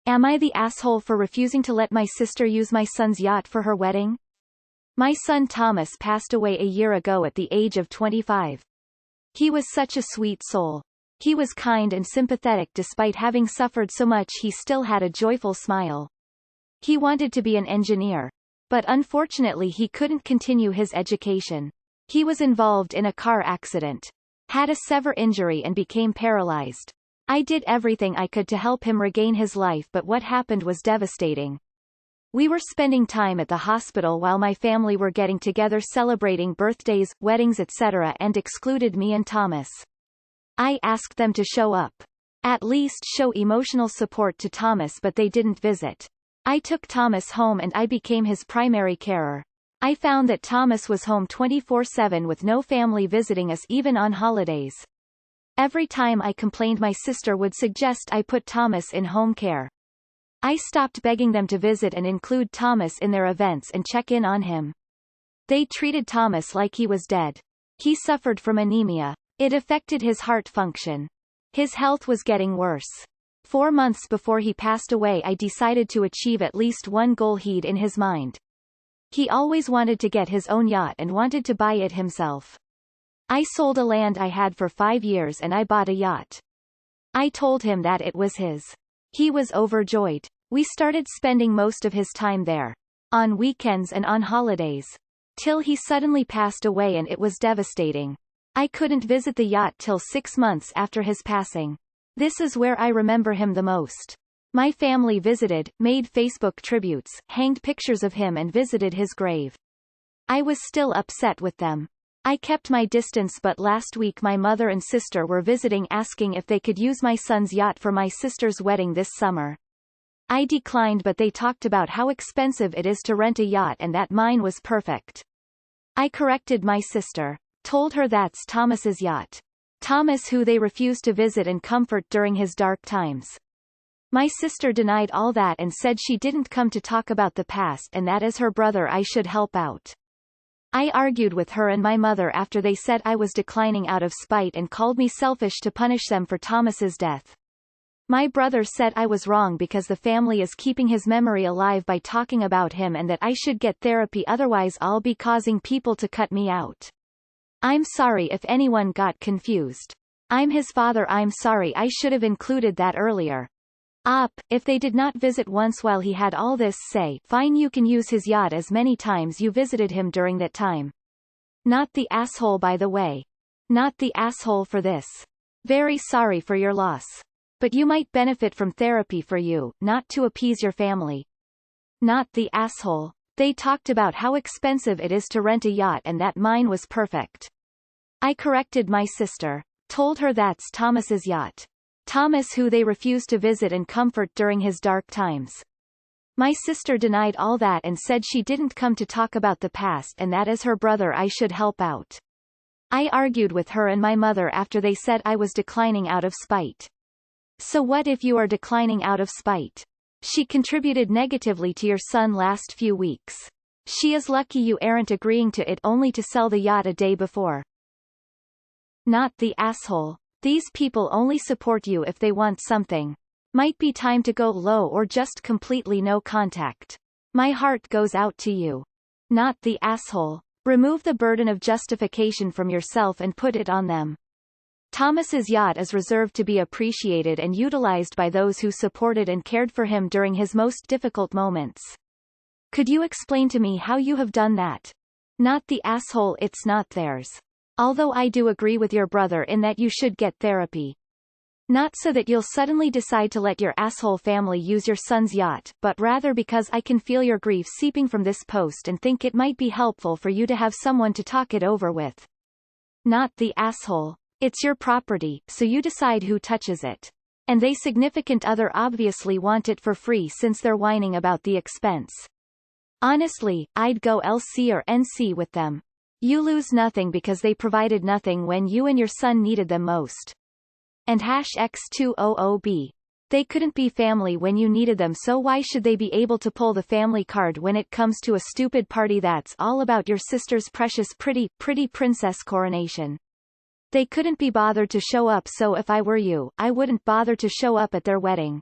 Am I the asshole for refusing to let my sister use my son's yacht for her wedding? My son Thomas passed away a year ago at the age of 25. He was such a sweet soul. He was kind and sympathetic despite having suffered so much. He still had a joyful smile. He wanted to be an engineer. But unfortunately he couldn't continue his education. He was involved in a car accident, had a severe injury and became paralyzed. I did everything I could to help him regain his life, but what happened was devastating. We were spending time at the hospital while my family were getting together celebrating birthdays, weddings etc. and excluded me and Thomas. I asked them to show up. At least show emotional support to Thomas, but they didn't visit. I took Thomas home and I became his primary carer. I found that Thomas was home 24/7 with no family visiting us even on holidays. Every time I complained my sister would suggest I put Thomas in home care. I stopped begging them to visit and include Thomas in their events and check in on him. They treated Thomas like he was dead. He suffered from anemia. It affected his heart function. His health was getting worse. 4 months before he passed away I decided to achieve at least one goal he'd in his mind. He always wanted to get his own yacht and wanted to buy it himself. I sold a land I had for 5 years and I bought a yacht. I told him that it was his. He was overjoyed. We started spending most of his time there. On weekends and on holidays. Till he suddenly passed away and it was devastating. I couldn't visit the yacht till 6 months after his passing. This is where I remember him the most. My family visited, made Facebook tributes, hanged pictures of him and visited his grave. I was still upset with them. I kept my distance, but last week my mother and sister were visiting asking if they could use my son's yacht for my sister's wedding this summer. I declined, but they talked about how expensive it is to rent a yacht and that mine was perfect. I corrected my sister. Told her that's Thomas's yacht. Thomas, who they refused to visit and comfort during his dark times. My sister denied all that and said she didn't come to talk about the past and that as her brother I should help out. I argued with her and my mother after they said I was declining out of spite and called me selfish to punish them for Thomas's death. My brother said I was wrong because the family is keeping his memory alive by talking about him and that I should get therapy, otherwise I'll be causing people to cut me out. I'm sorry if anyone got confused. I'm his father. I'm sorry, I should have included that earlier. If they did not visit once while he had all this, say, fine, you can use his yacht as many times you visited him during that time. Not the asshole, by the way. Not the asshole for this. Very sorry for your loss. But you might benefit from therapy for you, not to appease your family. Not the asshole. They talked about how expensive it is to rent a yacht and that mine was perfect. I corrected my sister. Told her that's Thomas's yacht. Thomas, who they refused to visit and comfort during his dark times. My sister denied all that and said she didn't come to talk about the past and that as her brother I should help out. I argued with her and my mother after they said I was declining out of spite. So what if you are declining out of spite? She contributed negatively to your son last few weeks. She is lucky you aren't agreeing to it only to sell the yacht a day before. Not the asshole. These people only support you if they want something. Might be time to go low or just completely no contact. My heart goes out to you. Not the asshole. Remove the burden of justification from yourself and put it on them. Thomas's yacht is reserved to be appreciated and utilized by those who supported and cared for him during his most difficult moments. Could you explain to me how you have done that? Not the asshole. It's not theirs. Although I do agree with your brother in that you should get therapy. Not so that you'll suddenly decide to let your asshole family use your son's yacht, but rather because I can feel your grief seeping from this post and think it might be helpful for you to have someone to talk it over with. Not the asshole. It's your property, so you decide who touches it. And they significant other obviously want it for free since they're whining about the expense. Honestly, I'd go LC or NC with them. You lose nothing because they provided nothing when you and your son needed them most. And #X200B. They couldn't be family when you needed them, so why should they be able to pull the family card when it comes to a stupid party that's all about your sister's precious pretty princess coronation? They couldn't be bothered to show up, so if I were you, I wouldn't bother to show up at their wedding.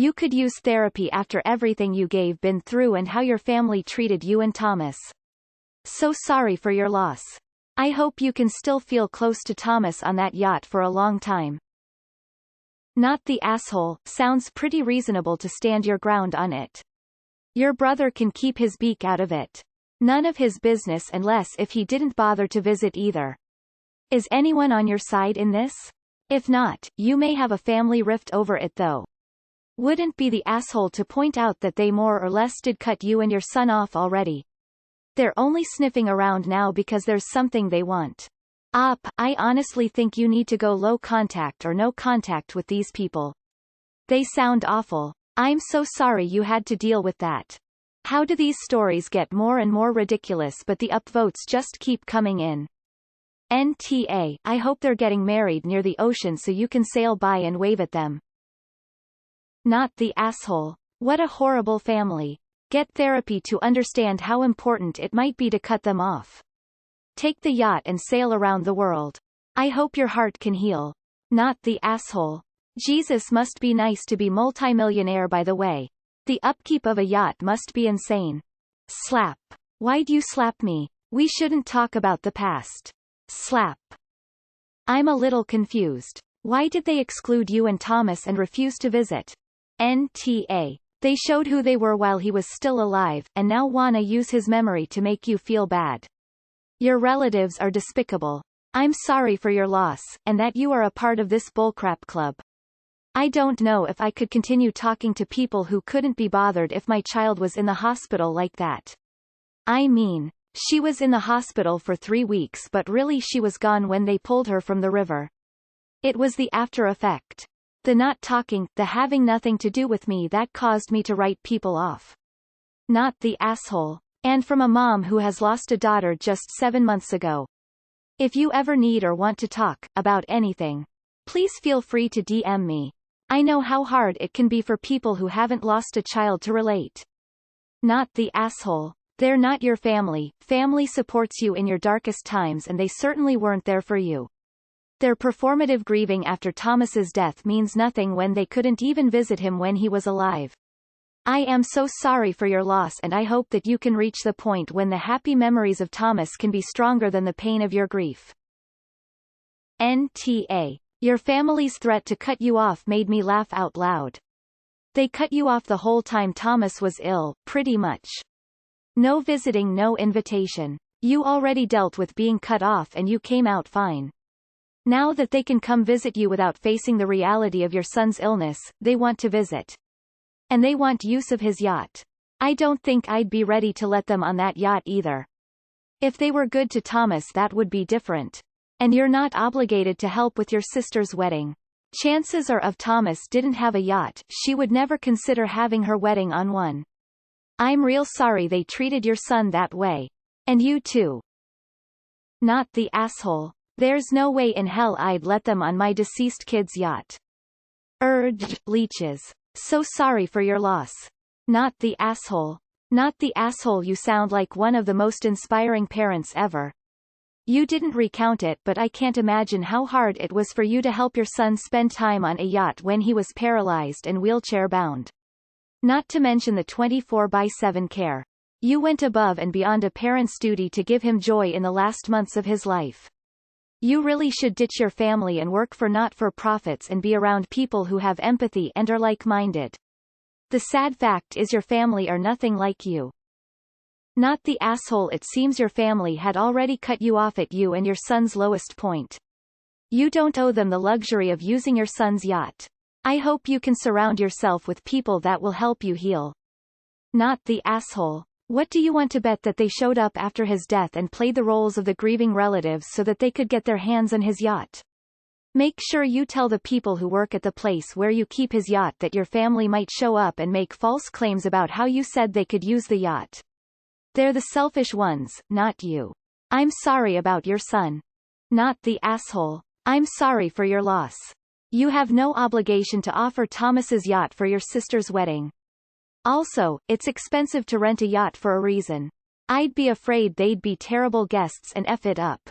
You could use therapy after everything you gave been through and how your family treated you and Thomas. So sorry for your loss. I hope you can still feel close to Thomas on that yacht for a long time. Not the asshole, sounds pretty reasonable to stand your ground on it. Your brother can keep his beak out of it. None of his business unless if he didn't bother to visit either. Is anyone on your side in this? If not, you may have a family rift over it though. Wouldn't be the asshole to point out that they more or less did cut you and your son off already. They're only sniffing around now because there's something they want. I honestly think you need to go low contact or no contact with these people. They sound awful. I'm so sorry you had to deal with that. How do these stories get more and more ridiculous but the upvotes just keep coming in? NTA, I hope they're getting married near the ocean so you can sail by and wave at them. Not the asshole. What a horrible family. Get therapy to understand how important it might be to cut them off. Take the yacht and sail around the world. I hope your heart can heal. Not the asshole. Jesus must be nice to be multimillionaire by the way. The upkeep of a yacht must be insane. Slap. Why'd you slap me? We shouldn't talk about the past. Slap. I'm a little confused. Why did they exclude you and Thomas and refuse to visit? NTA. They showed who they were while he was still alive, and now wanna use his memory to make you feel bad. Your relatives are despicable. I'm sorry for your loss, and that you are a part of this bullcrap club. I don't know if I could continue talking to people who couldn't be bothered if my child was in the hospital like that. I mean, she was in the hospital for 3 weeks but really she was gone when they pulled her from the river. It was the after effect. The not talking, the having nothing to do with me that caused me to write people off. Not the asshole. And from a mom who has lost a daughter just 7 months ago. If you ever need or want to talk about anything, please feel free to DM me. I know how hard it can be for people who haven't lost a child to relate. Not the asshole. They're not your family. Family supports you in your darkest times and they certainly weren't there for you. Their performative grieving after Thomas's death means nothing when they couldn't even visit him when he was alive. I am so sorry for your loss and I hope that you can reach the point when the happy memories of Thomas can be stronger than the pain of your grief. NTA. Your family's threat to cut you off made me laugh out loud. They cut you off the whole time Thomas was ill, pretty much. No visiting, no invitation. You already dealt with being cut off and you came out fine. Now that they can come visit you without facing the reality of your son's illness, they want to visit. And they want use of his yacht. I don't think I'd be ready to let them on that yacht either. If they were good to Thomas that would be different. And you're not obligated to help with your sister's wedding. Chances are if Thomas didn't have a yacht, she would never consider having her wedding on one. I'm real sorry they treated your son that way. And you too. Not the asshole. There's no way in hell I'd let them on my deceased kid's yacht. Leeches. So sorry for your loss. Not the asshole. Not the asshole. You sound like one of the most inspiring parents ever. You didn't recount it but I can't imagine how hard it was for you to help your son spend time on a yacht when he was paralyzed and wheelchair-bound. Not to mention the 24/7 care. You went above and beyond a parent's duty to give him joy in the last months of his life. You really should ditch your family and work for not-for-profits and be around people who have empathy and are like-minded. The sad fact is your family are nothing like you. Not the asshole. It seems your family had already cut you off at you and your son's lowest point. You don't owe them the luxury of using your son's yacht. I hope you can surround yourself with people that will help you heal. Not the asshole. What do you want to bet that they showed up after his death and played the roles of the grieving relatives so that they could get their hands on his yacht? Make sure you tell the people who work at the place where you keep his yacht that your family might show up and make false claims about how you said they could use the yacht. They're the selfish ones, not you. I'm sorry about your son. Not the asshole. I'm sorry for your loss. You have no obligation to offer Thomas's yacht for your sister's wedding. Also, it's expensive to rent a yacht for a reason. I'd be afraid they'd be terrible guests and F it up.